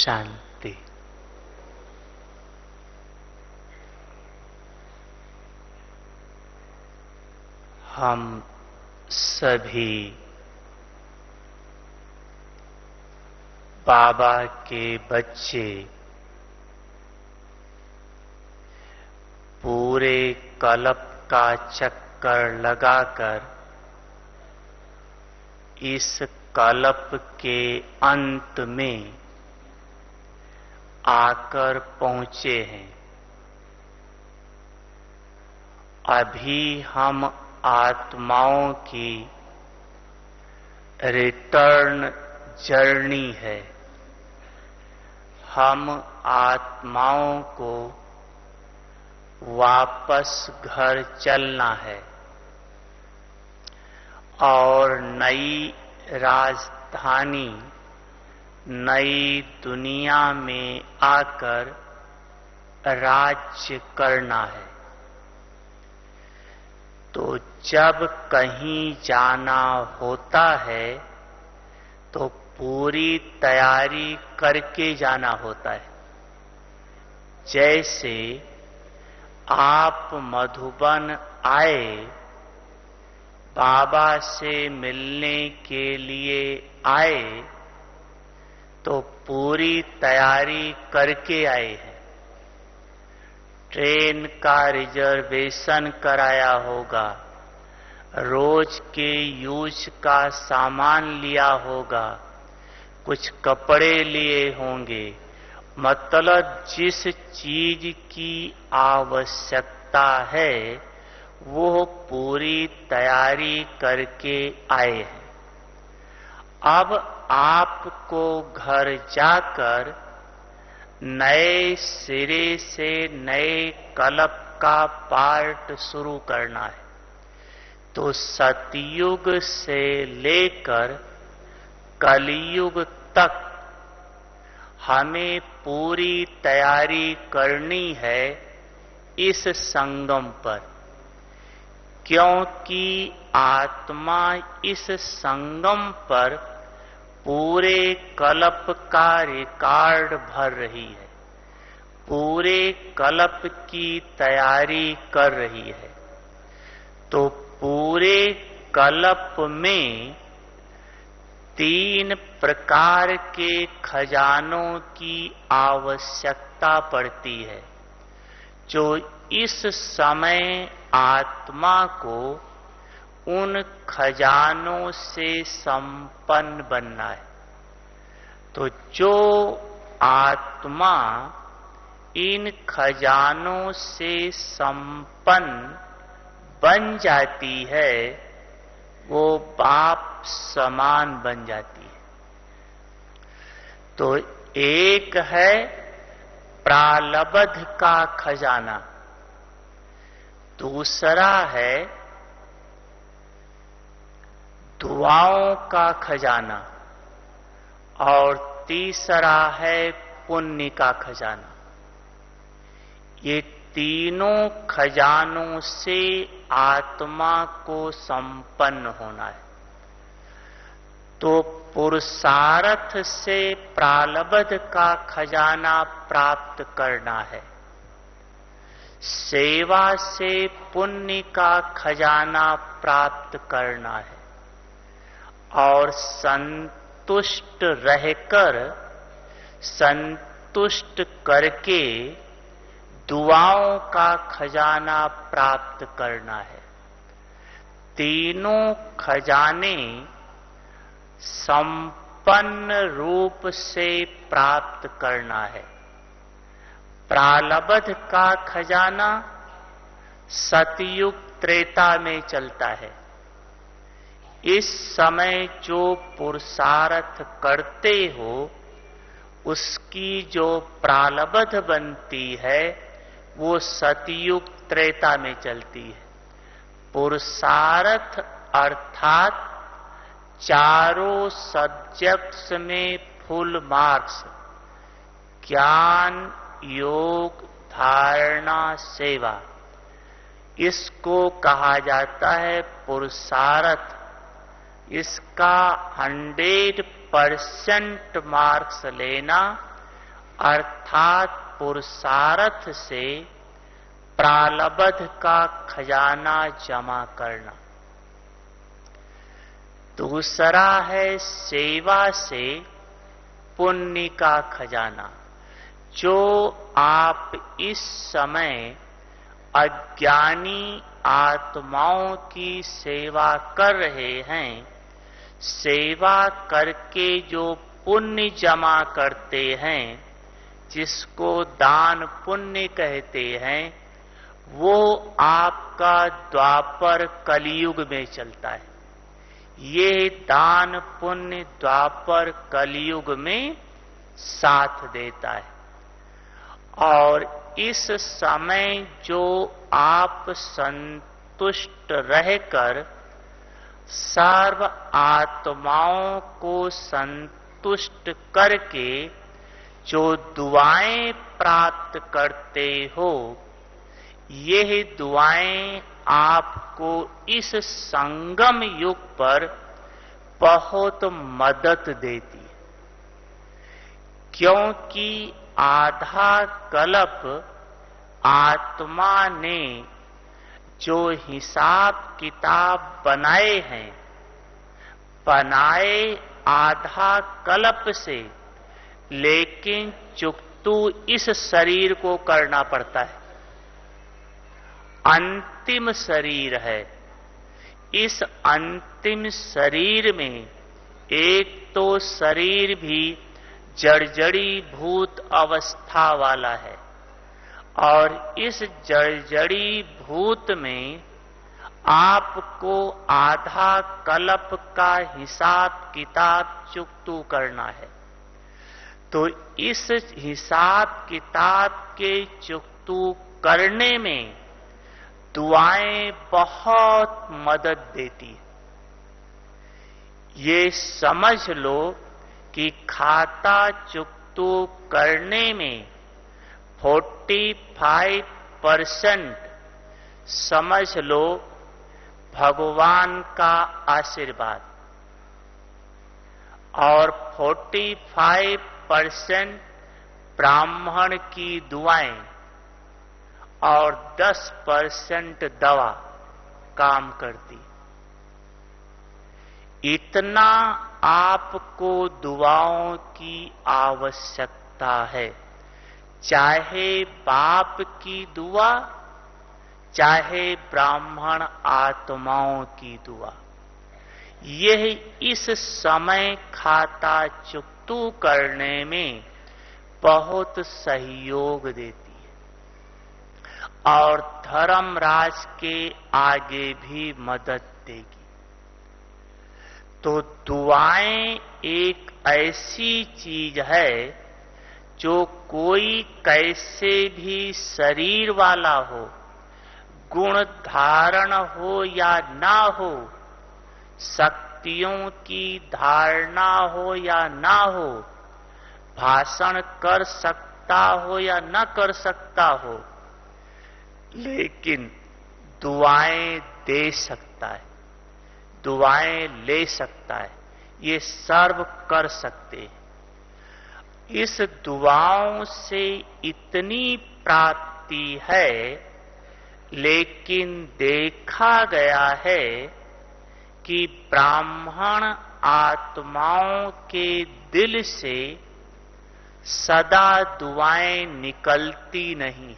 शांति। हम सभी बाबा के बच्चे पूरे कल्प का चक्कर लगाकर इस कल्प के अंत में आकर पहुंचे हैं। अभी हम आत्माओं की रिटर्न जर्नी है। हम आत्माओं को वापस घर चलना है और नई राजधानी, नई दुनिया में आकर राज्य करना है। तो जब कहीं जाना होता है तो पूरी तैयारी करके जाना होता है। जैसे आप मधुबन आए, बाबा से मिलने के लिए आए तो पूरी तैयारी करके आए हैं। ट्रेन का रिजर्वेशन कराया होगा, रोज के यूज का सामान लिया होगा, कुछ कपड़े लिए होंगे। मतलब जिस चीज की आवश्यकता है वो पूरी तैयारी करके आए हैं। अब आपको घर जाकर नए सिरे से नए कल्प का पार्ट शुरू करना है। तो सतयुग से लेकर कलयुग तक हमें पूरी तैयारी करनी है इस संगम पर, क्योंकि आत्मा इस संगम पर पूरे कल्प का रिकॉर्ड भर रही है, पूरे कल्प की तैयारी कर रही है। तो पूरे कल्प में 3 प्रकार के खजानों की आवश्यकता पड़ती है, जो इस समय आत्मा को उन खजानों से संपन्न बनना है। तो जो आत्मा इन खजानों से संपन्न बन जाती है वो बाप समान बन जाती है। तो एक है प्रालब्ध का खजाना, दूसरा है दुआओं का खजाना और तीसरा है पुण्य का खजाना। ये तीनों खजानों से आत्मा को संपन्न होना है। तो पुरुषार्थ से प्रालब्ध का खजाना प्राप्त करना है, सेवा से पुण्य का खजाना प्राप्त करना है और संतुष्ट रहकर, संतुष्ट करके दुआओं का खजाना प्राप्त करना है। तीनों खजाने संपन्न रूप से प्राप्त करना है। प्रालब्ध का खजाना सतयुग त्रेता में चलता है। इस समय जो पुरुषार्थ करते हो उसकी जो प्रालब्ध बनती है वो सतयुग त्रेता में चलती है। पुरुषार्थ अर्थात चारों सब्जेक्ट्स में फुल मार्क्स, ज्ञान, योग, धारणा, सेवा, इसको कहा जाता है पुरुषार्थ। इसका 100% मार्क्स लेना अर्थात पुरुषार्थ से प्रारब्ध का खजाना जमा करना। दूसरा है सेवा से पुण्य का खजाना। जो आप इस समय अज्ञानी आत्माओं की सेवा कर रहे हैं, सेवा करके जो पुण्य जमा करते हैं, जिसको दान पुण्य कहते हैं, वो आपका द्वापर कलयुग में चलता है। ये दान पुण्य द्वापर कलयुग में साथ देता है। और इस समय जो आप संतुष्ट रहकर सर्व आत्माओं को संतुष्ट करके जो दुआएं प्राप्त करते हो, यह दुआएं आपको इस संगम युग पर बहुत मदद देती है। क्योंकि आधा कल्प आत्मा ने जो हिसाब किताब बनाए हैं, बनाए आधा कल्प से, लेकिन चुकतू इस शरीर को करना पड़ता है। अंतिम शरीर है। इस अंतिम शरीर में एक तो शरीर भी जर्जरी भूत अवस्था वाला है, और इस जर्जरी भूत में आपको आधा कल्प का हिसाब किताब चुकतू करना है। तो इस हिसाब किताब के चुकतू करने में दुआएं बहुत मदद देती है। ये समझ लो कि खाता चुकतू करने में 45% समझ लो भगवान का आशीर्वाद, और 45% ब्राह्मण की दुआएं, और 10% दवा काम करती। इतना आपको दुआओं की आवश्यकता है। चाहे बाप की दुआ, चाहे ब्राह्मण आत्माओं की दुआ, यह इस समय खाता चुकतू करने में बहुत सहयोग देती है, और धर्मराज के आगे भी मदद देगी। तो दुआएं एक ऐसी चीज है जो कोई कैसे भी शरीर वाला हो, गुण धारण हो या ना हो, शक्तियों की धारणा हो या ना हो, भाषण कर सकता हो या न कर सकता हो, लेकिन दुआएं दे सकता है, दुआएं ले सकता है, ये सर्व कर सकते हैं। इस दुआओं से इतनी प्राप्ति है, लेकिन देखा गया है कि ब्राह्मण आत्माओं के दिल से सदा दुआएं निकलती नहीं,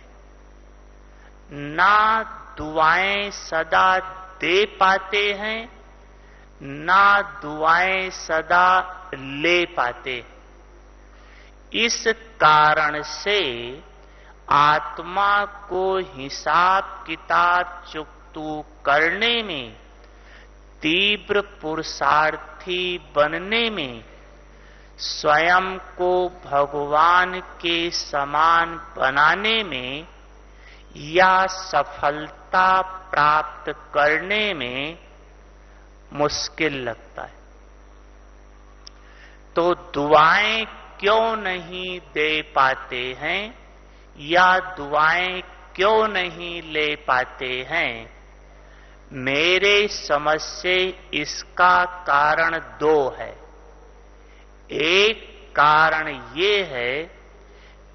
ना दुआएं सदा दे पाते हैं, ना दुआएं सदा ले पाते। इस कारण से आत्मा को हिसाब किताब चुकतू करने में, तीव्र पुरुषार्थी बनने में, स्वयं को भगवान के समान बनाने में या सफलता प्राप्त करने में मुश्किल लगता है। तो दुआएं क्यों नहीं दे पाते हैं या दुआएं क्यों नहीं ले पाते हैं? मेरे समझ से इसका कारण दो है। एक कारण ये है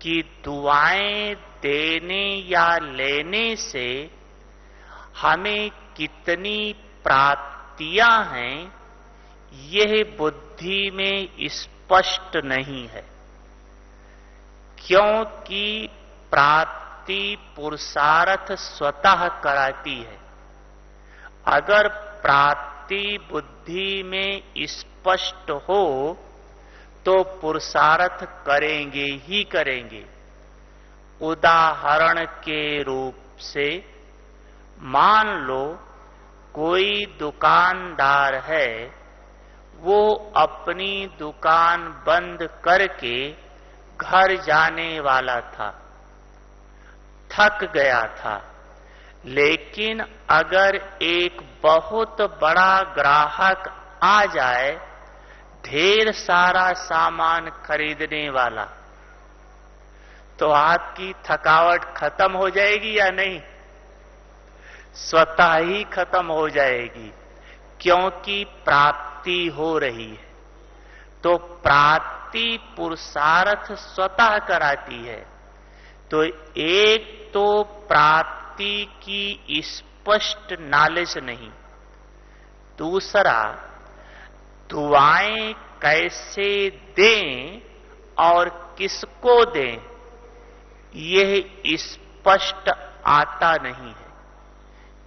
कि दुआएं देने या लेने से हमें कितनी प्राप्तियां हैं, यह बुद्धि में स्पष्ट नहीं है। क्योंकि प्राप्ति पुरुषार्थ स्वतः कराती है। अगर प्राप्ति बुद्धि में स्पष्ट हो तो पुरुषार्थ करेंगे ही करेंगे। उदाहरण के रूप से मान लो कोई दुकानदार है, वो अपनी दुकान बंद करके घर जाने वाला था, थक गया था। लेकिन अगर एक बहुत बड़ा ग्राहक आ जाए, ढेर सारा सामान खरीदने वाला, तो आपकी थकावट खत्म हो जाएगी या नहीं? स्वतः ही खत्म हो जाएगी, क्योंकि प्राप्ति हो रही है। तो प्राप्ति पुरुषार्थ स्वतः कराती है। तो एक तो प्राप्ति की स्पष्ट नॉलेज नहीं, दूसरा दुआएं कैसे दें और किसको दें, यह स्पष्ट आता नहीं है।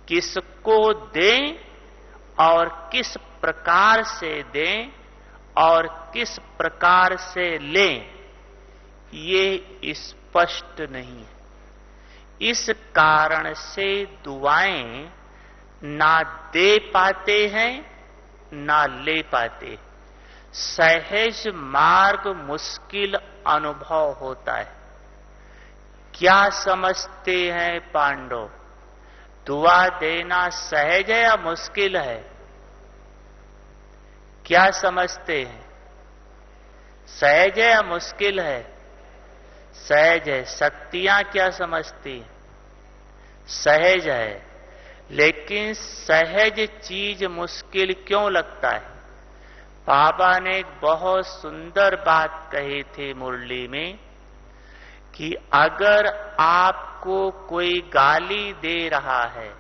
किसको दें और किस प्रकार से दें और किस प्रकार से लें, ये स्पष्ट नहीं है। इस कारण से दुआएं ना दे पाते हैं ना ले पाते। सहज मार्ग मुश्किल अनुभव होता है। क्या समझते हैं पांडव? दुआ देना सहज है या मुश्किल है? क्या समझते हैं? सहज है या मुश्किल है? सहज है। शक्तियां क्या समझती हैं? सहज है। लेकिन सहज चीज मुश्किल क्यों लगता है? बाबा ने एक बहुत सुंदर बात कही थी मुरली में कि अगर आपको कोई गाली दे रहा है,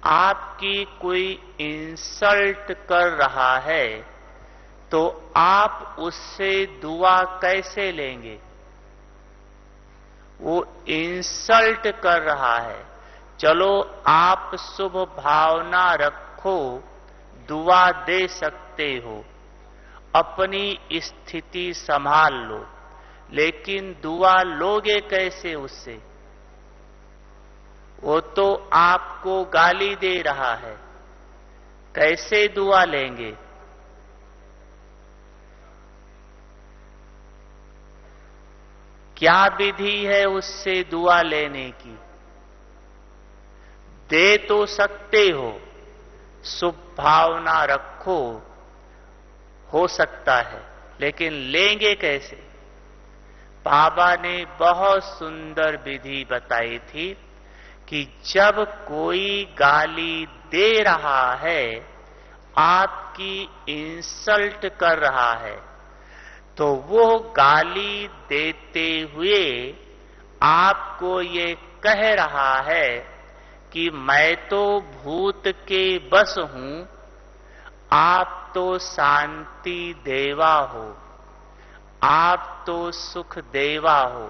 आपकी कोई इंसल्ट कर रहा है, तो आप उससे दुआ कैसे लेंगे? वो इंसल्ट कर रहा है, चलो आप शुभ भावना रखो, दुआ दे सकते हो, अपनी स्थिति संभाल लो। लेकिन दुआ लोगे कैसे उससे? वो तो आपको गाली दे रहा है, कैसे दुआ लेंगे? क्या विधि है उससे दुआ लेने की? दे तो सकते हो, शुभ भावना रखो, हो सकता है, लेकिन लेंगे कैसे? बाबा ने बहुत सुंदर विधि बताई थी कि जब कोई गाली दे रहा है, आपकी इंसल्ट कर रहा है, तो वो गाली देते हुए आपको ये कह रहा है कि मैं तो भूत के बस हूं, आप तो शांति देवा हो, आप तो सुख देवा हो।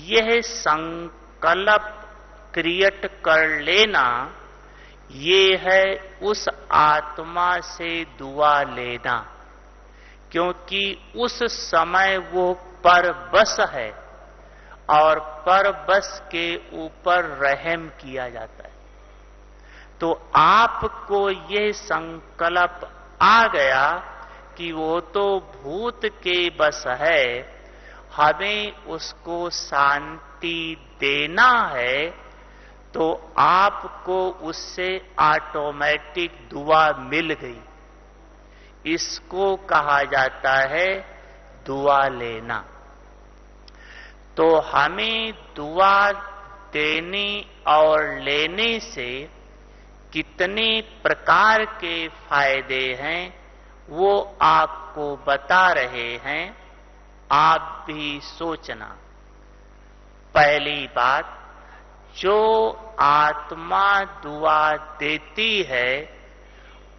यह संकल्प क्रिएट कर लेना, ये है उस आत्मा से दुआ लेना, क्योंकि उस समय वो परबस है और परबस के ऊपर रहम किया जाता है। तो आपको ये संकल्प आ गया कि वो तो भूत के बस है, हमें उसको शांति देना है, तो आपको उससे ऑटोमेटिक दुआ मिल गई। इसको कहा जाता है दुआ लेना। तो हमें दुआ देने और लेने से कितने प्रकार के फायदे हैं, वो आपको बता रहे हैं। आप भी सोचना। पहली बात, जो आत्मा दुआ देती है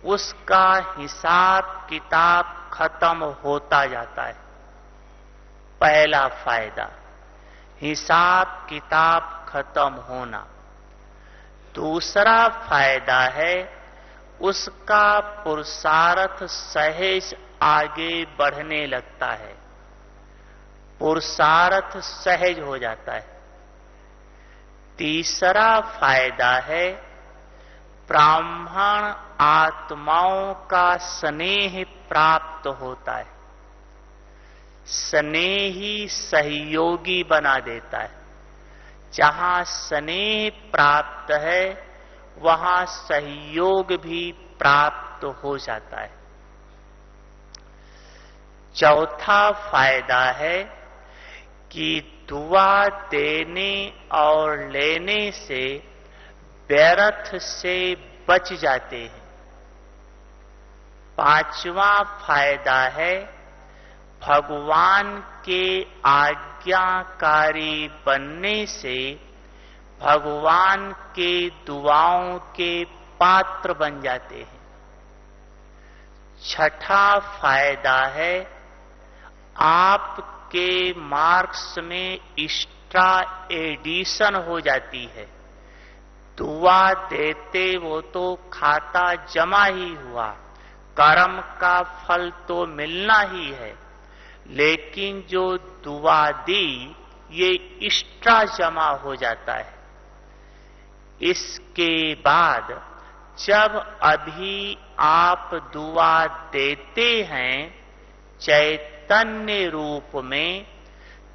उसका हिसाब किताब खत्म होता जाता है। पहला फायदा, हिसाब किताब खत्म होना। दूसरा फायदा है, उसका पुरुषार्थ सहज आगे बढ़ने लगता है, पुरुषार्थ सहज हो जाता है। तीसरा फायदा है, ब्राह्मण आत्माओं का स्नेह प्राप्त होता है, स्नेही सहयोगी बना देता है। जहां स्नेह प्राप्त है वहां सहयोग भी प्राप्त हो जाता है। चौथा फायदा है कि दुआ देने और लेने से व्यर्थ से बच जाते हैं। पांचवा फायदा है, भगवान के आज्ञाकारी बनने से भगवान के दुआओं के पात्र बन जाते हैं। छठा फायदा है, आपके मार्क्स में एक्स्ट्रा एडिशन हो जाती है। दुआ देते वो तो खाता जमा ही हुआ, कर्म का फल तो मिलना ही है, लेकिन जो दुआ दी ये एक्स्ट्रा जमा हो जाता है। इसके बाद जब अभी आप दुआ देते हैं चैतन्य रूप में,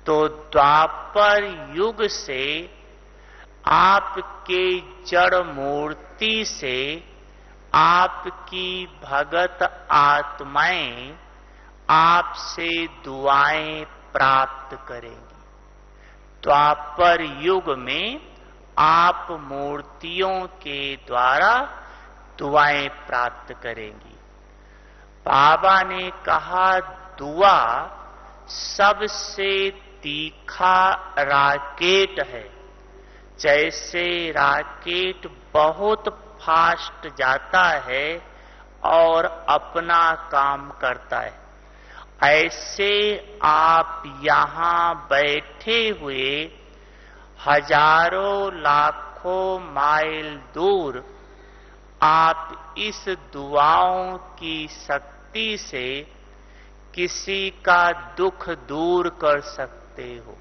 तो द्वापर युग से आपके जड़ मूर्ति से आपकी भगत आत्माएं आपसे दुआएं प्राप्त करेंगी। द्वापर युग में आप मूर्तियों के द्वारा दुआएं प्राप्त करेंगी। बाबा ने कहा, दुआ सबसे तीखा राकेट है। जैसे राकेट बहुत फास्ट जाता है और अपना काम करता है, ऐसे आप यहां बैठे हुए हजारों लाखों माइल दूर आप इस दुआओं की शक्ति से किसी का दुख दूर कर सकते हो,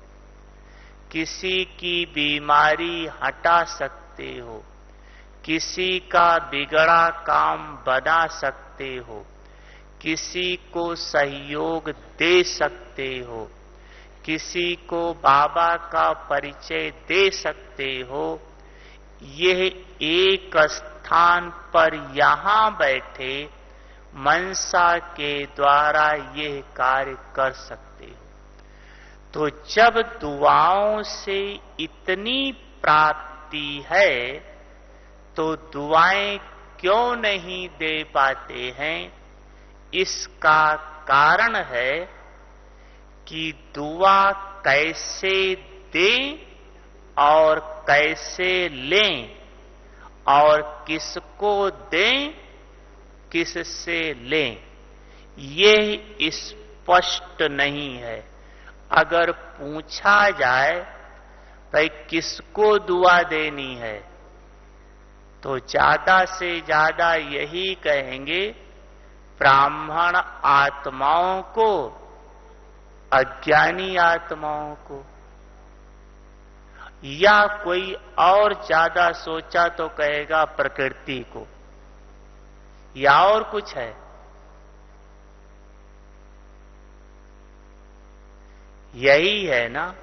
किसी की बीमारी हटा सकते हो, किसी का बिगड़ा काम बना सकते हो, किसी को सहयोग दे सकते हो, किसी को बाबा का परिचय दे सकते हो। यह एक स्थान पर यहां बैठे मनसा के द्वारा यह कार्य कर सकते हो। तो जब दुआओं से इतनी प्राप्ति है तो दुआएं क्यों नहीं दे पाते हैं? इसका कारण है कि दुआ कैसे दें और कैसे लें और किसको दें, किससे लें, यह स्पष्ट नहीं है। अगर पूछा जाए भाई किसको दुआ देनी है, तो ज्यादा से ज्यादा यही कहेंगे ब्राह्मण आत्माओं को, अज्ञानी आत्माओं को, या कोई और ज्यादा सोचा तो कहेगा प्रकृति को, या और कुछ है। यही है ना?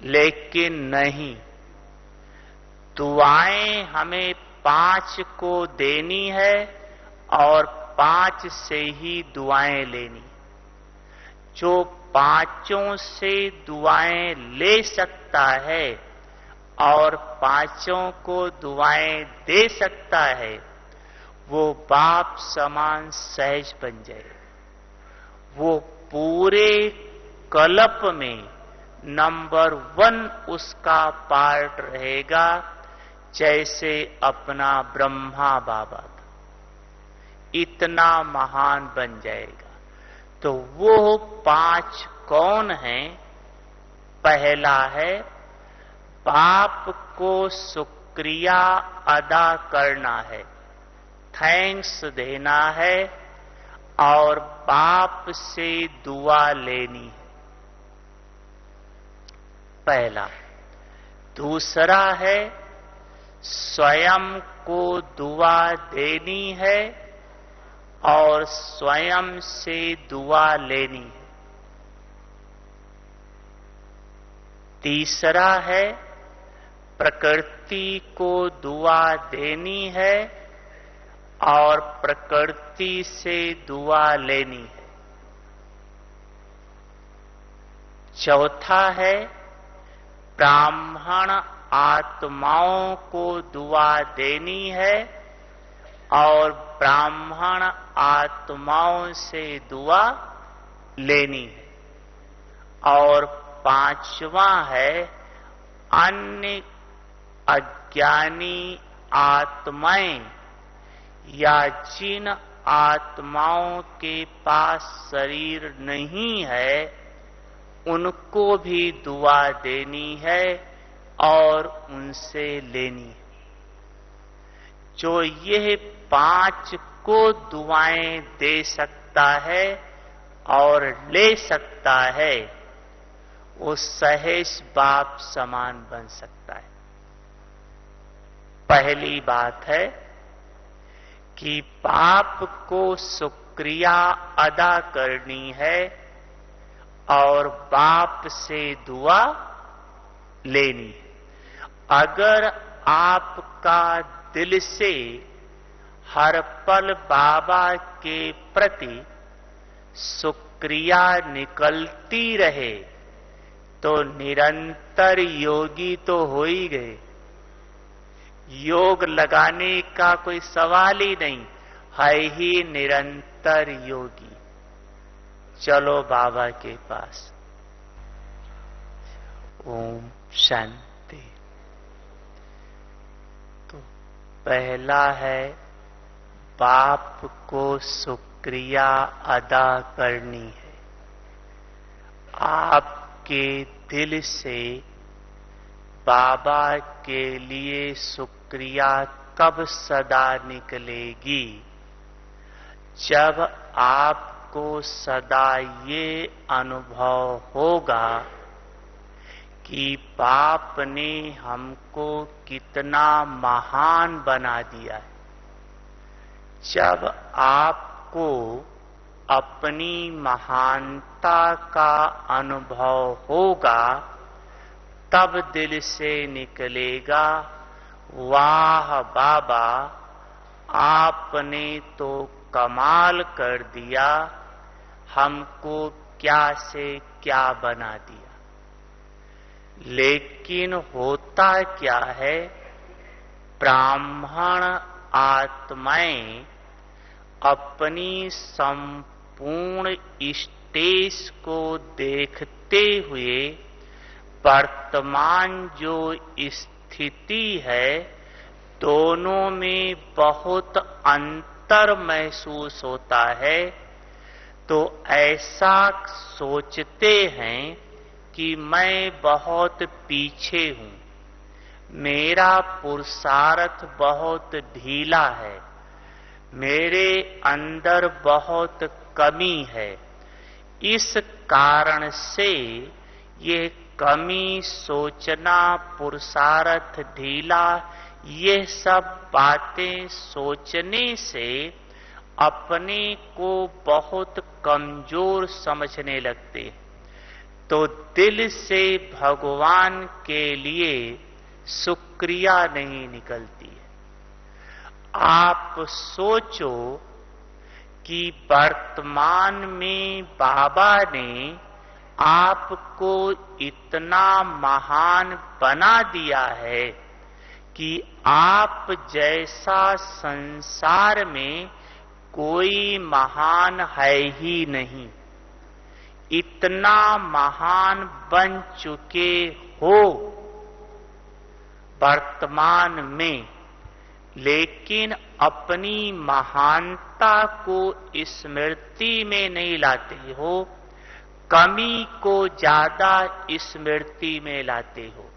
लेकिन नहीं, दुआएं हमें 5 को देनी है और 5 से ही दुआएं लेनी। जो 5 से दुआएं ले सकता है और 5 को दुआएं दे सकता है, वो बाप समान सहज बन जाए। वो पूरे कल्प में नंबर 1 उसका पार्ट रहेगा, जैसे अपना ब्रह्मा बाबा था, इतना महान बन जाएगा। तो वो 5 कौन हैं? पहला है बाप को शुक्रिया अदा करना है, थैंक्स देना है और बाप से दुआ लेनी है, पहला। दूसरा है स्वयं को दुआ देनी है और स्वयं से दुआ लेनी है। तीसरा है प्रकृति को दुआ देनी है और प्रकृति से दुआ लेनी है। चौथा है ब्राह्मण आत्माओं को दुआ देनी है और ब्राह्मण आत्माओं से दुआ लेनी है। और 5वां है अन्य अज्ञानी आत्माएं या जिन आत्माओं के पास शरीर नहीं है, उनको भी दुआ देनी है और उनसे लेनी है। जो यह 5 को दुआएं दे सकता है और ले सकता है, वो सहज बाप समान बन सकता है। पहली बात है कि बाप को शुक्रिया अदा करनी है और बाप से दुआ लेनी है। अगर आपका दिल से हर पल बाबा के प्रति शुक्रिया निकलती रहे तो निरंतर योगी तो हो ही गए। योग लगाने का कोई सवाल ही नहीं, है ही निरंतर योगी। चलो बाबा के पास। ओम शांति। तो पहला है बाप को शुक्रिया अदा करनी है। आपके दिल से बाबा के लिए शुक्रिया कब सदा निकलेगी? जब आपको सदा ये अनुभव होगा कि बाप ने हमको कितना महान बना दिया है। जब आपको अपनी महानता का अनुभव होगा, तब दिल से निकलेगा, वाह बाबा, आपने तो कमाल कर दिया, हमको क्या से क्या बना दिया। लेकिन होता क्या है, ब्राह्मण आत्माएं अपनी संपूर्ण स्टेज को देखते हुए वर्तमान जो स्थिति है, दोनों में बहुत अंतर महसूस होता है। तो ऐसा सोचते हैं कि मैं बहुत पीछे हूं, मेरा पुरुषार्थ बहुत ढीला है, मेरे अंदर बहुत कमी है। इस कारण से ये कमी, सोचना, पुरुषार्थ ढीला, ये सब बातें सोचने से अपने को बहुत कमजोर समझने लगते हैं। तो दिल से भगवान के लिए शुक्रिया नहीं निकलती है। आप सोचो कि वर्तमान में बाबा ने आपको इतना महान बना दिया है कि आप जैसा संसार में कोई महान है ही नहीं। इतना महान बन चुके हो वर्तमान में, लेकिन अपनी महानता को स्मृति में नहीं लाते हो, कमी को ज्यादा स्मृति में लाते हो।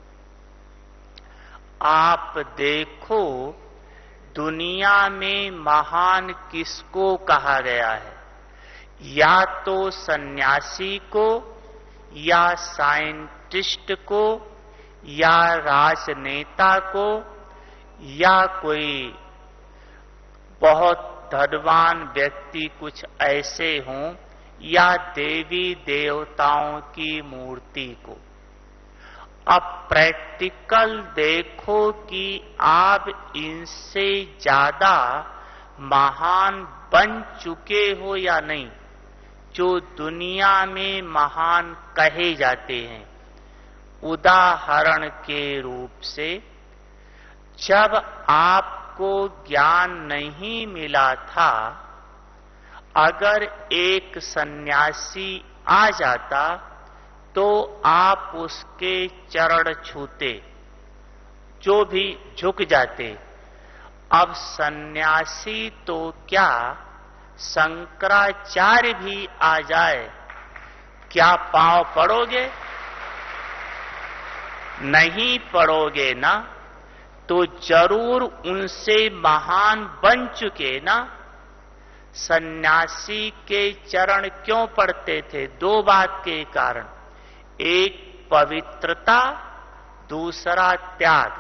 आप देखो दुनिया में महान किसको कहा गया है? या तो सन्यासी को, या साइंटिस्ट को, या राजनेता को, या कोई बहुत धनवान व्यक्ति कुछ ऐसे हों, या देवी देवताओं की मूर्ति को। अब प्रैक्टिकल देखो कि आप इनसे ज्यादा महान बन चुके हो या नहीं, जो दुनिया में महान कहे जाते हैं। उदाहरण के रूप से, जब आपको ज्ञान नहीं मिला था, अगर एक सन्यासी आ जाता तो आप उसके चरण छूते, जो भी झुक जाते। अब सन्यासी तो क्या, शंकराचार्य भी आ जाए, क्या पांव पड़ोगे? नहीं पड़ोगे ना, तो जरूर उनसे महान बन चुके ना। सन्यासी के चरण क्यों पड़ते थे? दो बात के कारण, एक पवित्रता, दूसरा त्याग।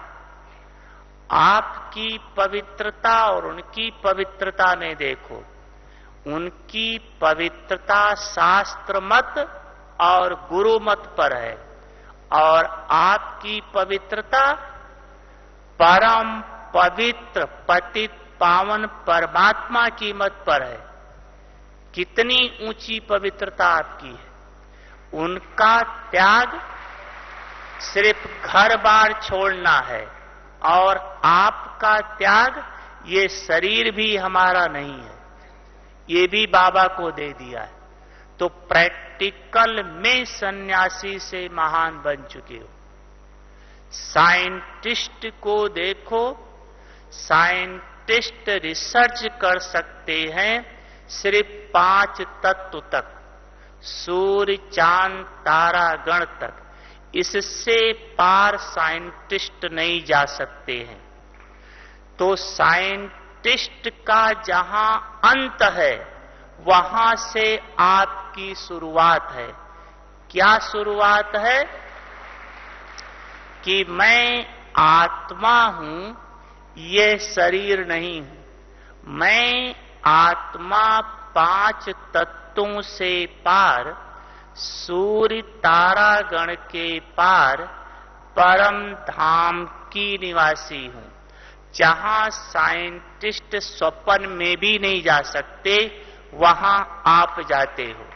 आपकी पवित्रता और उनकी पवित्रता में देखो, उनकी पवित्रता शास्त्र मत और गुरु मत पर है, और आपकी पवित्रता परम पवित्र पतित पावन परमात्मा की मत पर है। कितनी ऊंची पवित्रता आपकी है। उनका त्याग सिर्फ घर बार छोड़ना है, और आपका त्याग ये शरीर भी हमारा नहीं है, ये भी बाबा को दे दिया है। तो प्रैक्टिकल में सन्यासी से महान बन चुके हो। साइंटिस्ट को देखो, साइंटिस्ट रिसर्च कर सकते हैं सिर्फ 5 तत्व तक, सूर्य चांद तारा गण तक। इससे पार साइंटिस्ट नहीं जा सकते हैं। तो साइंटिस्ट का जहां अंत है, वहां से आपकी शुरुआत है। क्या शुरुआत है? कि मैं आत्मा हूं, ये शरीर नहीं हूं। मैं आत्मा 5 तत्वों से पार, सूर्य तारा गण के पार परम धाम की निवासी हूं, जहां साइंटिस्ट स्वप्न में भी नहीं जा सकते, वहां आप जाते हो।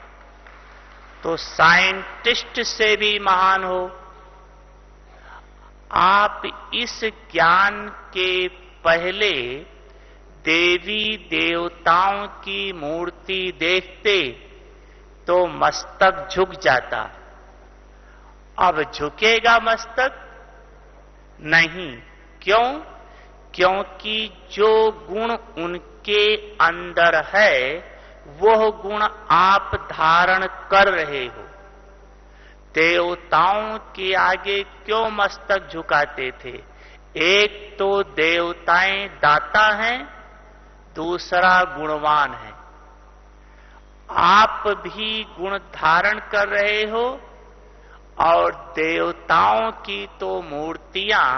तो साइंटिस्ट से भी महान हो। आप इस ज्ञान के पहले देवी देवताओं की मूर्ति देखते तो मस्तक झुक जाता। अब झुकेगा मस्तक? नहीं। क्यों? क्योंकि जो गुण उनके अंदर है, वह गुण आप धारण कर रहे हो। देवताओं के आगे क्यों मस्तक झुकाते थे? एक तो देवताएं दाता हैं, दूसरा गुणवान है। आप भी गुण धारण कर रहे हो, और देवताओं की तो मूर्तियां,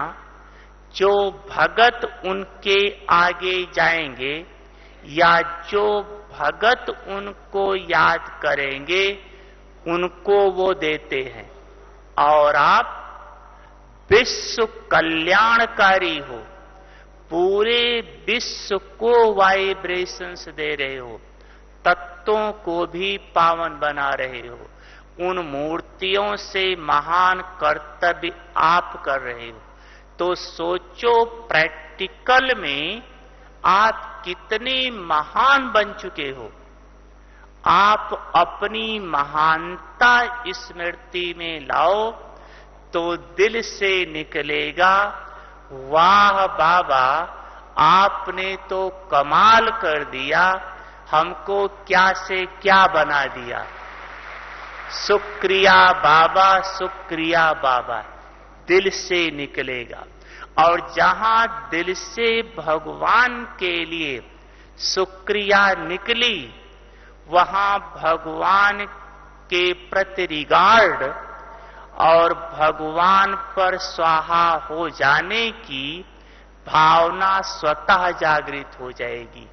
जो भगत उनके आगे जाएंगे या जो भगत उनको याद करेंगे, उनको वो देते हैं। और आप विश्व कल्याणकारी हो, पूरे विश्व को वाइब्रेशंस दे रहे हो, तत्वों को भी पावन बना रहे हो। उन मूर्तियों से महान कर्तव्य आप कर रहे हो। तो सोचो प्रैक्टिकल में आप कितने महान बन चुके हो। आप अपनी महानता स्मृति में लाओ तो दिल से निकलेगा, वाह बाबा आपने तो कमाल कर दिया, हमको क्या से क्या बना दिया, शुक्रिया बाबा, शुक्रिया बाबा, दिल से निकलेगा। और जहां दिल से भगवान के लिए शुक्रिया निकली, वहां भगवान के प्रति रिगार्ड और भगवान पर स्वाहा हो जाने की भावना स्वतः जागृत हो जाएगी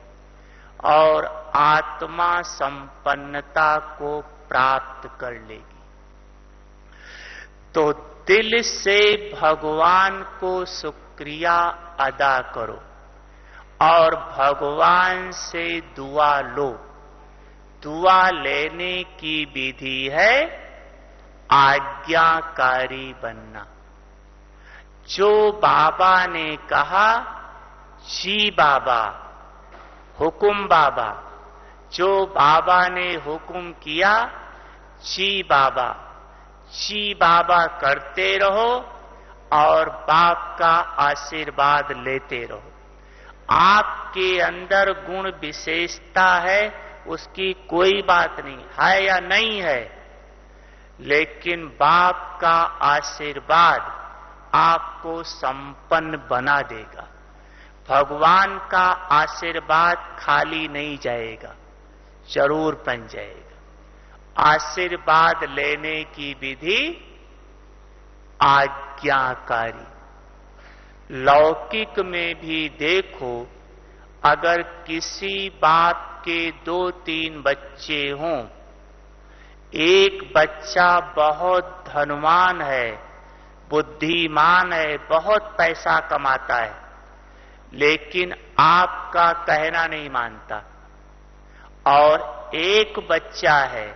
और आत्मा संपन्नता को प्राप्त कर लेगी। तो दिल से भगवान को शुक्रिया अदा करो और भगवान से दुआ लो। दुआ लेने की विधि है आज्ञाकारी बनना। जो बाबा ने कहा, जी बाबा, हुकुम बाबा, जो बाबा ने हुकुम किया, जी बाबा, जी बाबा करते रहो और बाप का आशीर्वाद लेते रहो। आपके अंदर गुण विशेषता है, उसकी कोई बात नहीं है या नहीं है, लेकिन बाप का आशीर्वाद आपको संपन्न बना देगा। भगवान का आशीर्वाद खाली नहीं जाएगा, जरूर बन जाएगा। आशीर्वाद लेने की विधि आज्ञाकारी। लौकिक में भी देखो, अगर किसी बाप के 2-3 बच्चे हों, एक बच्चा बहुत धनवान है, बुद्धिमान है, बहुत पैसा कमाता है, लेकिन आपका कहना नहीं मानता, और एक बच्चा है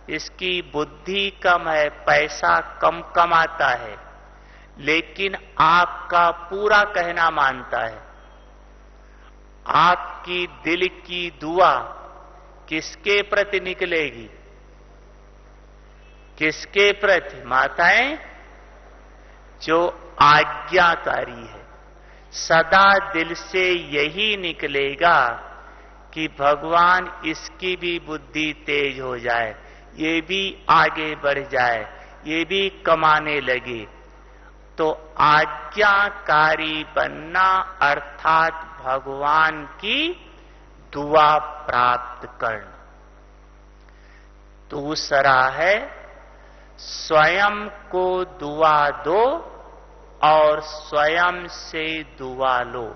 इसकी बुद्धि कम है, पैसा कम कमाता है, लेकिन आपका पूरा कहना मानता है, आपकी दिल की दुआ किसके प्रति निकलेगी? किसके प्रति? माताएं, जो आज्ञाकारी है। सदा दिल से यही निकलेगा कि भगवान इसकी भी बुद्धि तेज हो जाए, ये भी आगे बढ़ जाए, ये भी कमाने लगे। तो आज्ञाकारी बनना अर्थात भगवान की दुआ प्राप्त करना। दूसरा है स्वयं को दुआ दो और स्वयं से दुआ लो।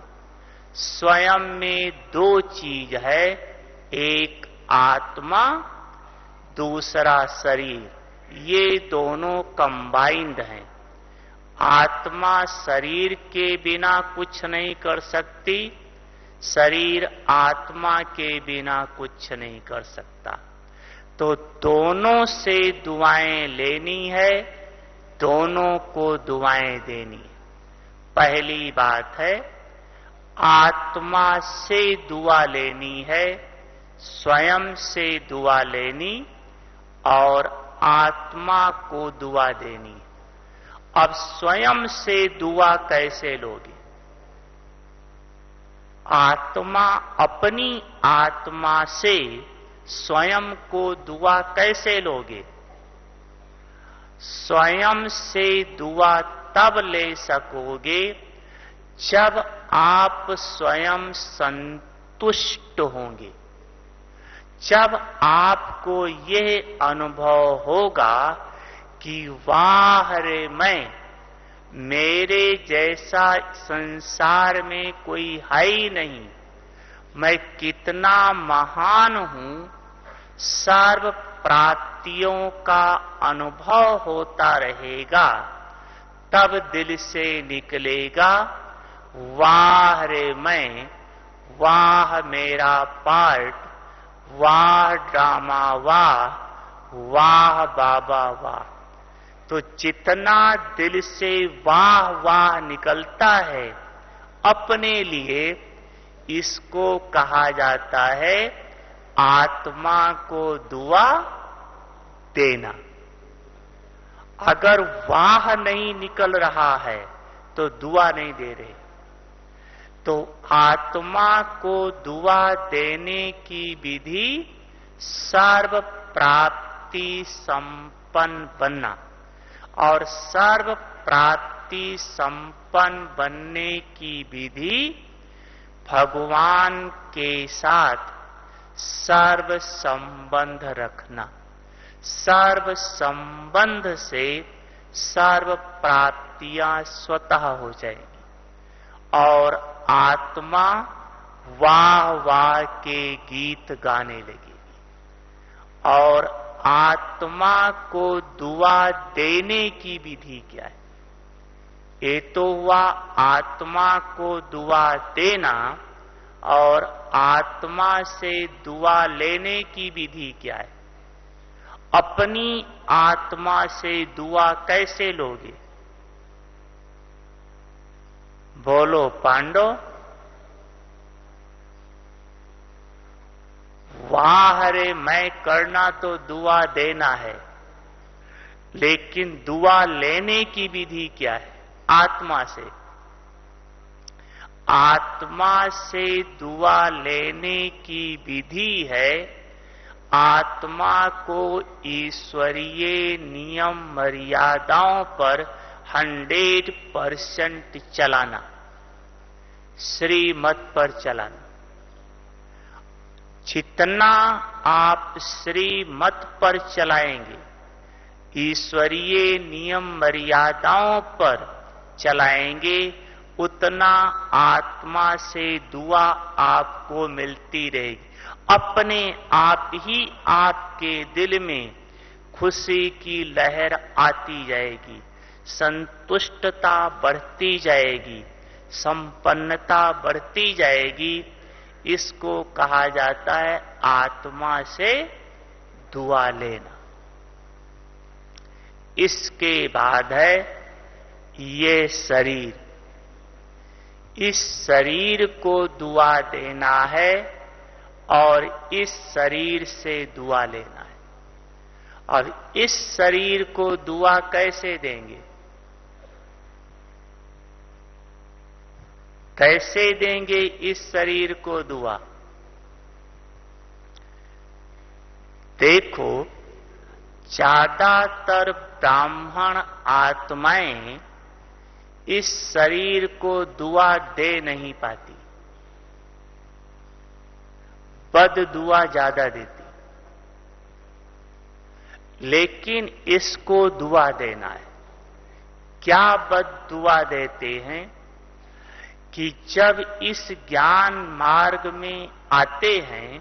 स्वयं में 2 चीज है, एक आत्मा, दूसरा शरीर। ये दोनों कंबाइंड हैं। आत्मा शरीर के बिना कुछ नहीं कर सकती, शरीर आत्मा के बिना कुछ नहीं कर सकता। तो दोनों से दुआएं लेनी है, दोनों को दुआएं देनी है। पहली बात है आत्मा से दुआ लेनी है, स्वयं से दुआ लेनी और आत्मा को दुआ देनी। अब स्वयं से दुआ कैसे लोगे? आत्मा अपनी आत्मा से स्वयं को दुआ कैसे लोगे? स्वयं से दुआ तब ले सकोगे जब आप स्वयं संतुष्ट होंगे, जब आपको यह अनुभव होगा कि वाह रे, मेरे जैसा संसार में कोई है ही नहीं, मैं कितना महान हूं, सर्व प्राप्तियों का अनुभव होता रहेगा। तब दिल से निकलेगा वाह रे, वाह मेरा पार्ट, वाह ड्रामा, वाह बाबा वाह। तो जितना दिल से वाह वाह निकलता है अपने लिए, इसको कहा जाता है आत्मा को दुआ देना। अगर वाह नहीं निकल रहा है तो दुआ नहीं दे रहे। तो आत्मा को दुआ देने की विधि सर्व प्राप्ति संपन्न बनना, और सर्व प्राप्ति संपन्न बनने की विधि भगवान के साथ सर्व संबंध रखना। सर्व संबंध से सर्व प्राप्तियां स्वतः हो जाएगी और आत्मा वाह वाह के गीत गाने लगेगी। और आत्मा को दुआ देने की विधि क्या है? ये तो हुआ आत्मा को दुआ देना, और आत्मा से दुआ लेने की विधि क्या है? अपनी आत्मा से दुआ कैसे लोगे? बोलो पांडव। वाह रे, मैं करना तो दुआ देना है, लेकिन दुआ लेने की विधि क्या है? आत्मा से। आत्मा से दुआ लेने की विधि है आत्मा को ईश्वरीय नियम मर्यादाओं पर 100% चलाना, श्रीमत पर चलाना। जितना आप श्रीमत पर चलाएंगे, ईश्वरीय नियम मर्यादाओं पर चलाएंगे, उतना आत्मा से दुआ आपको मिलती रहेगी। अपने आप ही आपके दिल में खुशी की लहर आती जाएगी, संतुष्टता बढ़ती जाएगी, संपन्नता बढ़ती जाएगी। इसको कहा जाता है आत्मा से दुआ लेना। इसके बाद है ये शरीर। इस शरीर को दुआ देना है और इस शरीर से दुआ लेना है। और इस शरीर को दुआ कैसे देंगे? कैसे देंगे इस शरीर को दुआ? देखो, ज्यादातर ब्राह्मण आत्माएं इस शरीर को दुआ दे नहीं पाती, बद दुआ ज्यादा देती। लेकिन इसको दुआ देना है। क्या बद दुआ देते हैं कि जब इस ज्ञान मार्ग में आते हैं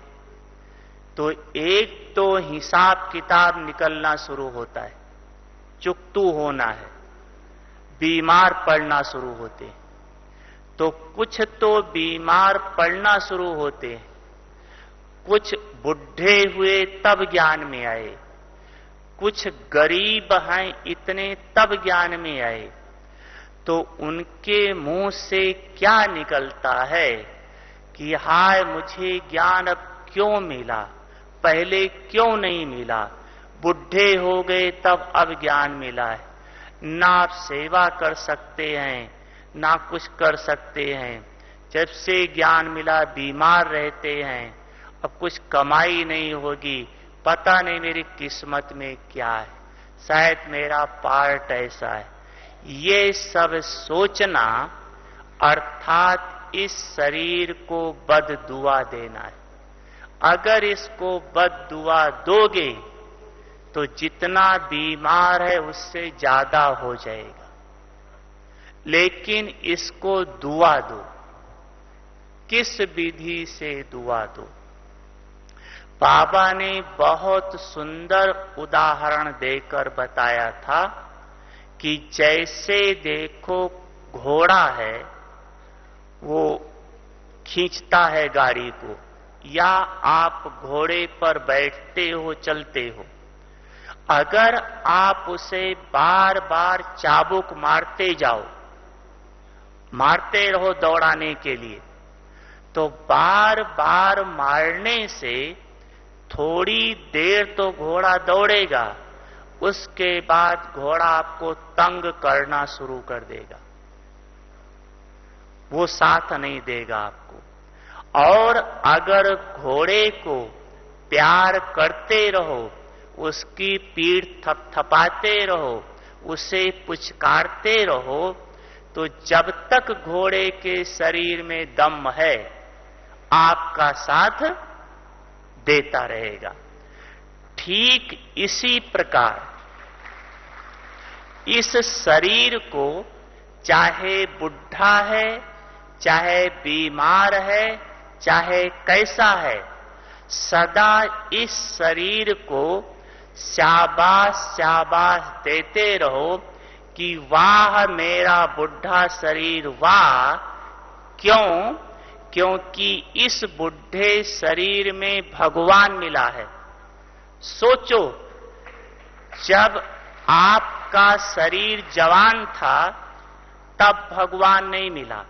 तो एक तो हिसाब किताब निकलना शुरू होता है, चुकतू होना है, बीमार पड़ना शुरू होते हैं। तो कुछ तो बीमार पड़ना शुरू होते हैं, कुछ बुढ़े हुए तब ज्ञान में आए, कुछ गरीब हैं इतने तब ज्ञान में आए। तो उनके मुंह से क्या निकलता है कि हाय मुझे ज्ञान अब क्यों मिला, पहले क्यों नहीं मिला? बुढ़े हो गए तब अब ज्ञान मिला है। ना आप सेवा कर सकते हैं, ना कुछ कर सकते हैं। जब से ज्ञान मिला बीमार रहते हैं, अब कुछ कमाई नहीं होगी, पता नहीं मेरी किस्मत में क्या है, शायद मेरा पार्ट ऐसा है। ये सब सोचना अर्थात इस शरीर को बद दुआ देना है। अगर इसको बद दुआ दोगे तो जितना बीमार है उससे ज्यादा हो जाएगा। लेकिन इसको दुआ दो। किस विधि से दुआ दो? बाबा ने बहुत सुंदर उदाहरण देकर बताया था कि जैसे देखो घोड़ा है, वो खींचता है गाड़ी को, या आप घोड़े पर बैठते हो, चलते हो। अगर आप उसे बार बार चाबुक मारते जाओ, मारते रहो दौड़ाने के लिए, तो बार बार मारने से थोड़ी देर तो घोड़ा दौड़ेगा, उसके बाद घोड़ा आपको तंग करना शुरू कर देगा, वो साथ नहीं देगा आपको। और अगर घोड़े को प्यार करते रहो, उसकी पीठ थपथपाते रहो, उसे पुचकारते रहो, तो जब तक घोड़े के शरीर में दम है आपका साथ देता रहेगा। ठीक इसी प्रकार इस शरीर को, चाहे बुढ़ा है, चाहे बीमार है, चाहे कैसा है, सदा इस शरीर को शाबाश शाबाश देते रहो कि वाह मेरा बुढ़ा शरीर वाह। क्यों? क्योंकि इस बुढ़े शरीर में भगवान मिला है। सोचो, जब आपका शरीर जवान था तब भगवान नहीं मिला,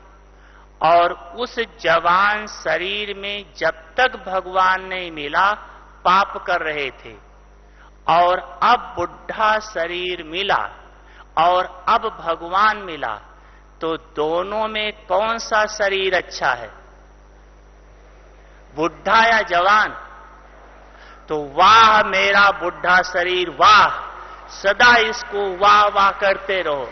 और उस जवान शरीर में जब तक भगवान नहीं मिला पाप कर रहे थे, और अब बुढ़ा शरीर मिला और अब भगवान मिला, तो दोनों में कौन सा शरीर अच्छा है, बुढ़ा या जवान? तो वाह मेरा बुढ़ा शरीर वाह, सदा इसको वाह वाह करते रहो।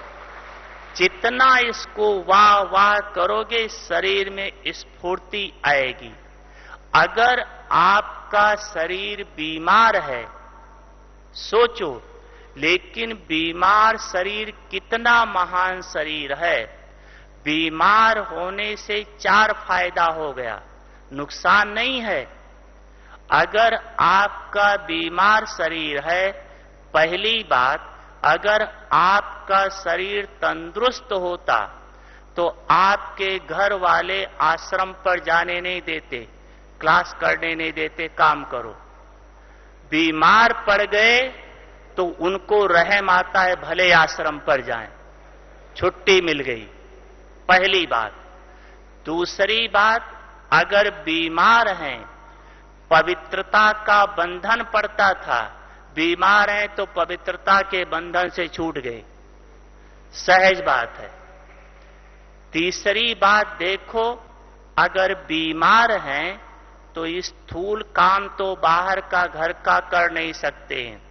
जितना इसको वाह वाह करोगे शरीर में स्फूर्ति आएगी। अगर आपका शरीर बीमार है, सोचो, लेकिन बीमार शरीर कितना महान शरीर है। बीमार होने से 4 फायदा हो गया, नुकसान नहीं है। अगर आपका बीमार शरीर है, पहली बात, अगर आपका शरीर तंदुरुस्त होता तो आपके घर वाले आश्रम पर जाने नहीं देते, क्लास करने नहीं देते, काम करो। बीमार पड़ गए तो उनको रहम आता है, भले आश्रम पर जाएं, छुट्टी मिल गई, पहली बात। दूसरी बात, अगर बीमार हैं, पवित्रता का बंधन पड़ता था, बीमार हैं तो पवित्रता के बंधन से छूट गए, सहज बात है। तीसरी बात देखो, अगर बीमार हैं तो स्थूल काम तो बाहर का घर का कर नहीं सकते हैं,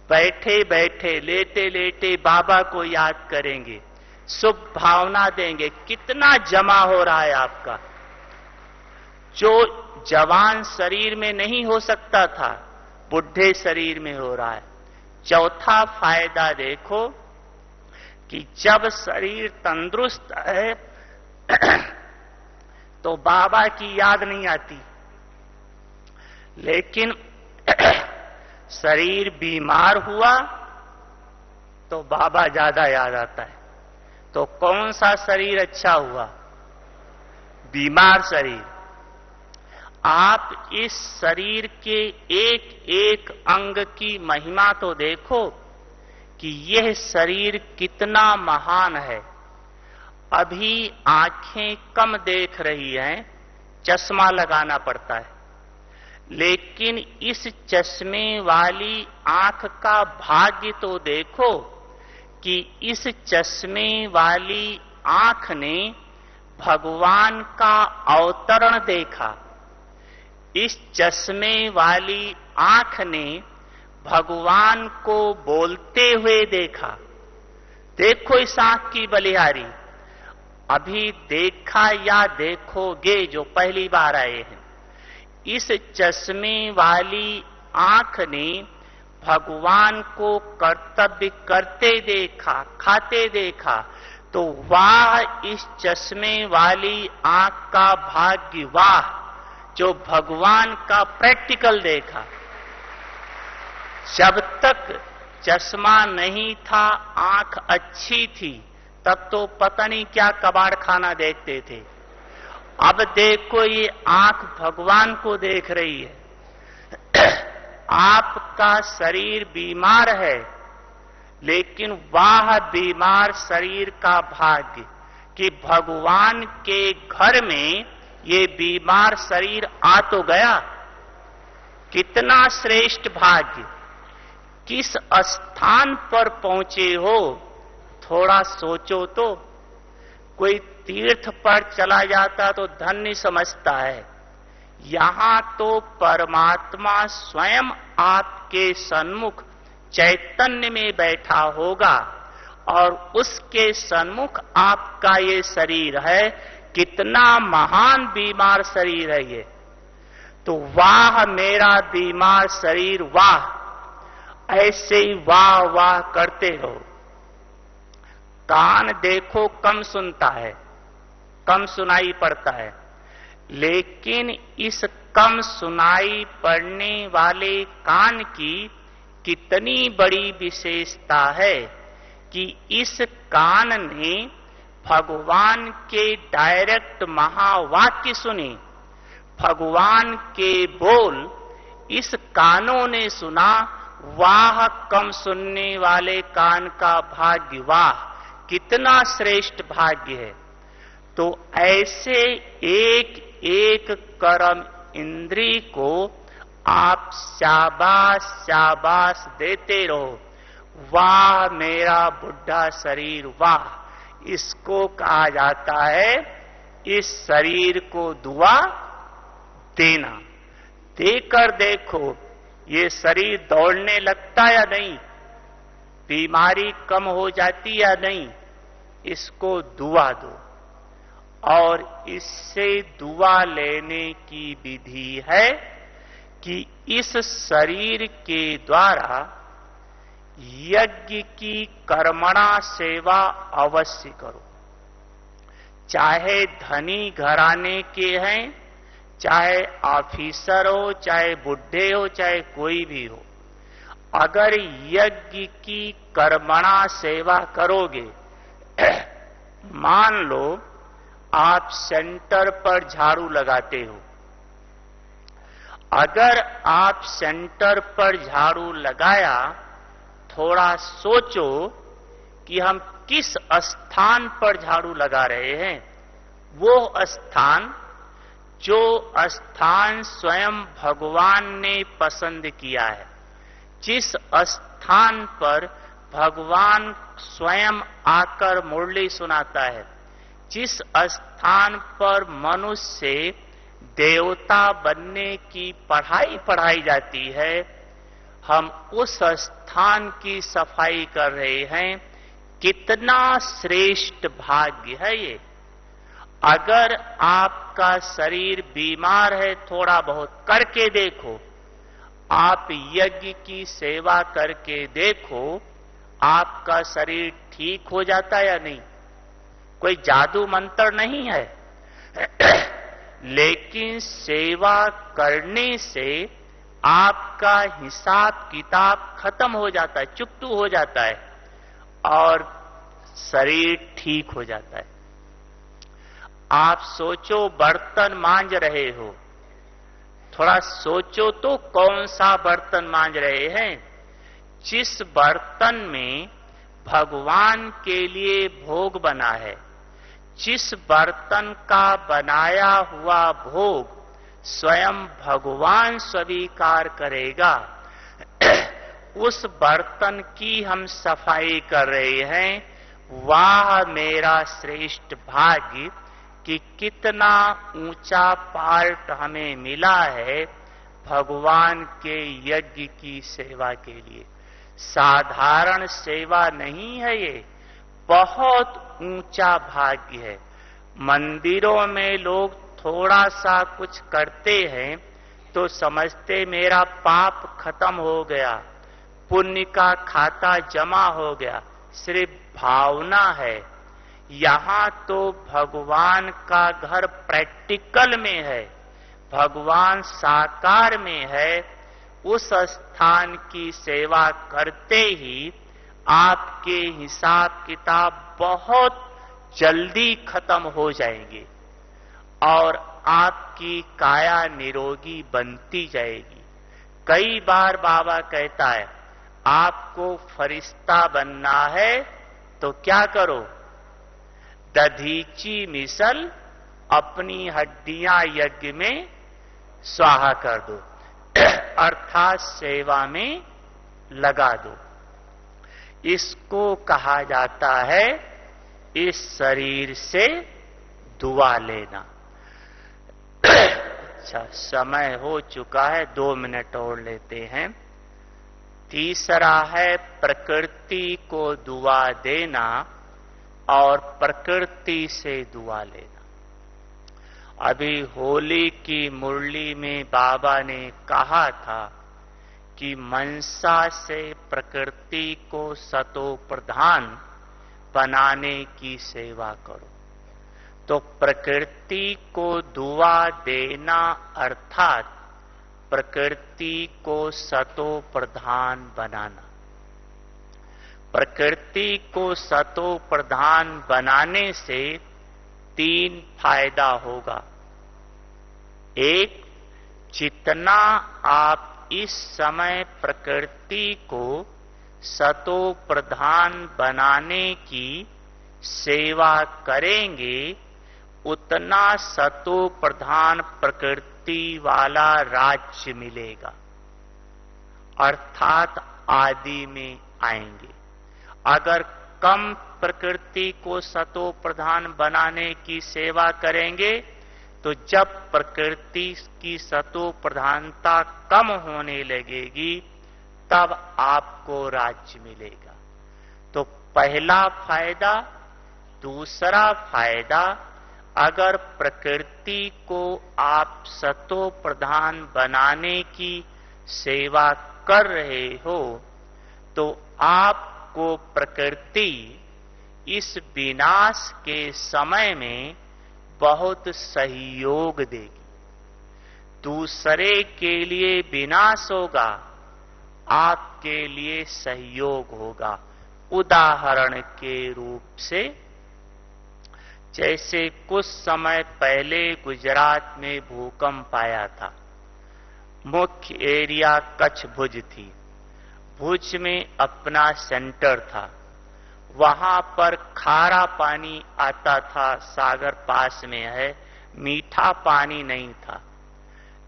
बैठे बैठे लेटे लेटे बाबा को याद करेंगे, शुभ भावना देंगे। कितना जमा हो रहा है आपका, जो जवान शरीर में नहीं हो सकता था बुढ़े शरीर में हो रहा है। चौथा फायदा देखो कि जब शरीर तंदुरुस्त है तो बाबा की याद नहीं आती, लेकिन शरीर बीमार हुआ तो बाबा ज्यादा याद आता है। तो कौन सा शरीर अच्छा हुआ? बीमार शरीर। आप इस शरीर के एक एक अंग की महिमा तो देखो कि यह शरीर कितना महान है। अभी आंखें कम देख रही हैं, चश्मा लगाना पड़ता है, लेकिन इस चश्मे वाली आंख का भाग्य तो देखो कि इस चश्मे वाली आंख ने भगवान का अवतरण देखा। इस चश्मे वाली आंख ने भगवान को बोलते हुए देखा। देखो इस आंख की बलिहारी, अभी देखा या देखोगे जो पहली बार आए हैं। इस चश्मे वाली आंख ने भगवान को कर्तव्य करते देखा, खाते देखा। तो वाह इस चश्मे वाली आंख का भाग्य, वाह जो भगवान का प्रैक्टिकल देखा। जब तक चश्मा नहीं था, आंख अच्छी थी, तब तो पता नहीं क्या कबाड़ खाना देखते थे। अब देखो ये आंख भगवान को देख रही है। आपका शरीर बीमार है, लेकिन वाह बीमार शरीर का भाग्य कि भगवान के घर में ये बीमार शरीर आ तो गया। कितना श्रेष्ठ भाग्य, किस स्थान पर पहुंचे हो, थोड़ा सोचो तो। कोई तीर्थ पर चला जाता तो धन्य समझता है, यहां तो परमात्मा स्वयं आपके सन्मुख चैतन्य में बैठा होगा और उसके सन्मुख आपका ये शरीर है। कितना महान बीमार शरीर है ये। तो वाह मेरा बीमार शरीर वाह, ऐसे ही वाह वाह करते रहो। कान देखो कम सुनता है, कम सुनाई पड़ता है, लेकिन इस कम सुनाई पड़ने वाले कान की कितनी बड़ी विशेषता है कि इस कान ने भगवान के डायरेक्ट महावाक्य सुने, भगवान के बोल इस कानों ने सुना। वाह कम सुनने वाले कान का भाग्य, वाह कितना श्रेष्ठ भाग्य है। तो ऐसे एक एक कर्म इंद्री को आप शाबाश शाबाश देते रहो। वाह मेरा बुढ़ा शरीर वाह, इसको कहा जाता है इस शरीर को दुआ देना। देकर देखो ये शरीर दौड़ने लगता या नहीं, बीमारी कम हो जाती या नहीं, इसको दुआ दो। और इससे दुआ लेने की विधि है कि इस शरीर के द्वारा यज्ञ की कर्मणा सेवा अवश्य करो। चाहे धनी घराने के हैं, चाहे ऑफिसर हो, चाहे बुढ़े हो, चाहे कोई भी हो, अगर यज्ञ की कर्मणा सेवा करोगे, मान लो आप सेंटर पर झाड़ू लगाते हो, अगर आप सेंटर पर झाड़ू लगाया, थोड़ा सोचो कि हम किस स्थान पर झाड़ू लगा रहे हैं। वो स्थान जो स्थान स्वयं भगवान ने पसंद किया है, जिस स्थान पर भगवान स्वयं आकर मुरली सुनाता है, जिस स्थान पर मनुष्य से देवता बनने की पढ़ाई पढ़ाई जाती है, हम उस स्थान की सफाई कर रहे हैं। कितना श्रेष्ठ भाग्य है ये। अगर आपका शरीर बीमार है, थोड़ा बहुत करके देखो, आप यज्ञ की सेवा करके देखो, आपका शरीर ठीक हो जाता या नहीं। कोई जादू मंत्र नहीं है, लेकिन सेवा करने से आपका हिसाब किताब खत्म हो जाता है, चुकतू हो जाता है और शरीर ठीक हो जाता है। आप सोचो बर्तन मांज रहे हो, थोड़ा सोचो तो कौन सा बर्तन मांज रहे हैं। जिस बर्तन में भगवान के लिए भोग बना है, जिस बर्तन का बनाया हुआ भोग स्वयं भगवान स्वीकार करेगा, उस बर्तन की हम सफाई कर रहे हैं। वाह मेरा श्रेष्ठ भाग्य कि कितना ऊंचा पार्ट हमें मिला है भगवान के यज्ञ की सेवा के लिए। साधारण सेवा नहीं है ये, बहुत ऊंचा भाग्य है। मंदिरों में लोग थोड़ा सा कुछ करते हैं तो समझते मेरा पाप खत्म हो गया, पुण्य का खाता जमा हो गया। सिर्फ भावना है। यहां तो भगवान का घर प्रैक्टिकल में है, भगवान साकार में है। उस स्थान की सेवा करते ही आपके हिसाब किताब बहुत जल्दी खत्म हो जाएंगे और आपकी काया निरोगी बनती जाएगी। कई बार बाबा कहता है, आपको फरिश्ता बनना है तो क्या करो, दधीची मिसल अपनी हड्डियां यज्ञ में स्वाहा कर दो। अर्थात सेवा में लगा दो। इसको कहा जाता है इस शरीर से दुआ लेना। अच्छा, समय हो चुका है, 2 मिनट और लेते हैं। तीसरा है प्रकृति को दुआ देना और प्रकृति से दुआ लेना। अभी होली की मुरली में बाबा ने कहा था कि मनसा से प्रकृति को सतो प्रधान बनाने की सेवा करो। तो प्रकृति को दुआ देना अर्थात प्रकृति को सतो प्रधान बनाना। प्रकृति को सतो प्रधान बनाने से 3 फायदा होगा। एक, जितना आप इस समय प्रकृति को सतो प्रधान बनाने की सेवा करेंगे, उतना सतो प्रधान प्रकृति वाला राज्य मिलेगा, अर्थात आदि में आएंगे। अगर कम प्रकृति को सतो प्रधान बनाने की सेवा करेंगे तो जब प्रकृति की सतो प्रधानता कम होने लगेगी तब आपको राज्य मिलेगा। तो पहला फायदा। दूसरा फायदा, अगर प्रकृति को आप सतो प्रधान बनाने की सेवा कर रहे हो तो आपको प्रकृति इस विनाश के समय में बहुत सहयोग देगी। दूसरे के लिए विनाश होगा, आपके लिए सहयोग होगा। उदाहरण के रूप से, जैसे कुछ समय पहले गुजरात में भूकंप आया था। मुख्य एरिया कच्छ भुज थी। भुज में अपना सेंटर था। वहां पर खारा पानी आता था, सागर पास में है, मीठा पानी नहीं था।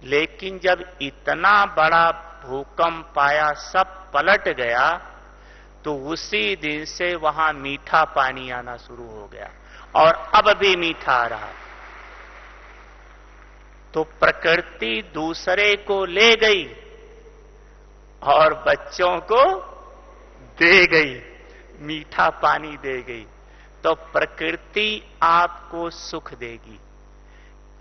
लेकिन जब इतना बड़ा भूकंप आया, सब पलट गया, तो उसी दिन से वहां मीठा पानी आना शुरू हो गया और अब भी मीठा आ रहा। तो प्रकृति दूसरे को ले गई और बच्चों को दे गई, मीठा पानी दे गई। तो प्रकृति आपको सुख देगी।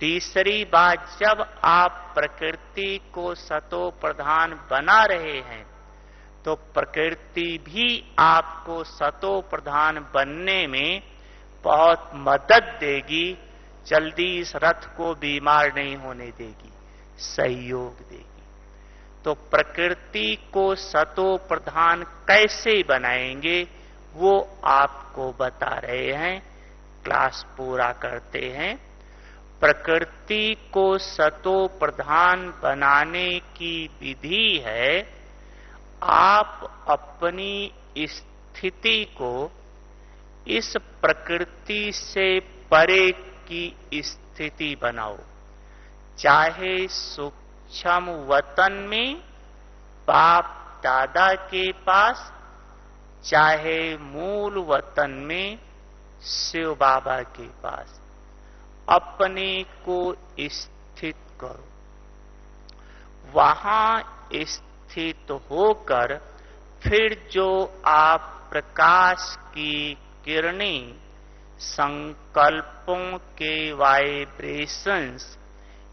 तीसरी बात, जब आप प्रकृति को सतो प्रधान बना रहे हैं तो प्रकृति भी आपको सतो प्रधान बनने में बहुत मदद देगी। जल्दी इस रथ को बीमार नहीं होने देगी, सहयोग देगी। तो प्रकृति को सतो प्रधान कैसे बनाएंगे वो आपको बता रहे हैं। क्लास पूरा करते हैं। प्रकृति को सतो प्रधान बनाने की विधि है, आप अपनी स्थिति को इस प्रकृति से परे की स्थिति बनाओ। चाहे सूक्ष्म वतन में बाप दादा के पास, चाहे मूल वतन में शिव बाबा के पास, अपने को स्थित करो। वहां स्थित होकर फिर जो आप प्रकाश की किरणें, संकल्पों के वाइब्रेशंस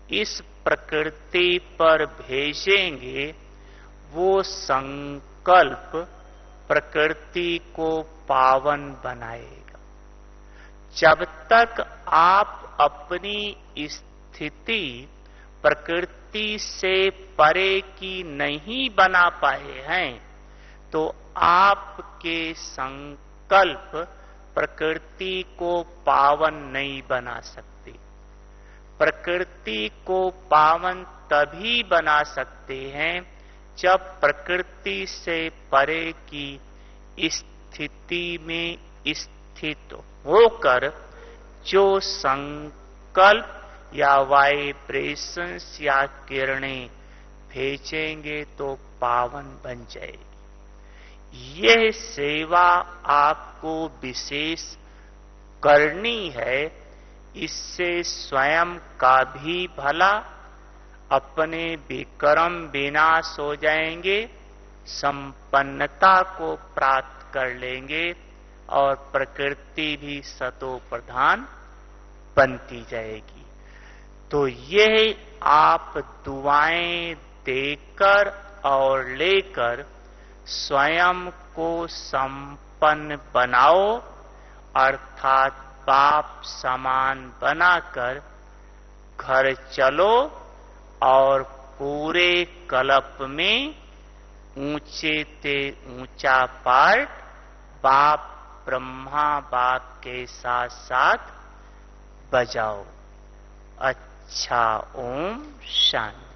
इस प्रकृति पर भेजेंगे, वो संकल्प प्रकृति को पावन बनाएगा। जब तक आप अपनी स्थिति प्रकृति से परे की नहीं बना पाए हैं तो आपके संकल्प प्रकृति को पावन नहीं बना सकते। प्रकृति को पावन तभी बना सकते हैं जब प्रकृति से परे की स्थिति में स्थित होकर जो संकल्प या वाइब्रेशंस या किरणें भेजेंगे तो पावन बन जाएगी। यह सेवा आपको विशेष करनी है। इससे स्वयं का भी भला, अपने विक्रम विनाश हो जाएंगे, संपन्नता को प्राप्त कर लेंगे और प्रकृति भी सतो प्रधान बनती जाएगी। तो यह आप दुआएं देकर और लेकर स्वयं को संपन्न बनाओ, अर्थात बाप समान बनाकर घर चलो और पूरे कल्प में ऊंचे ते ऊंचा पार्ट बाप ब्रह्मा बाप के साथ साथ बजाओ। अच्छा, ओम शांति।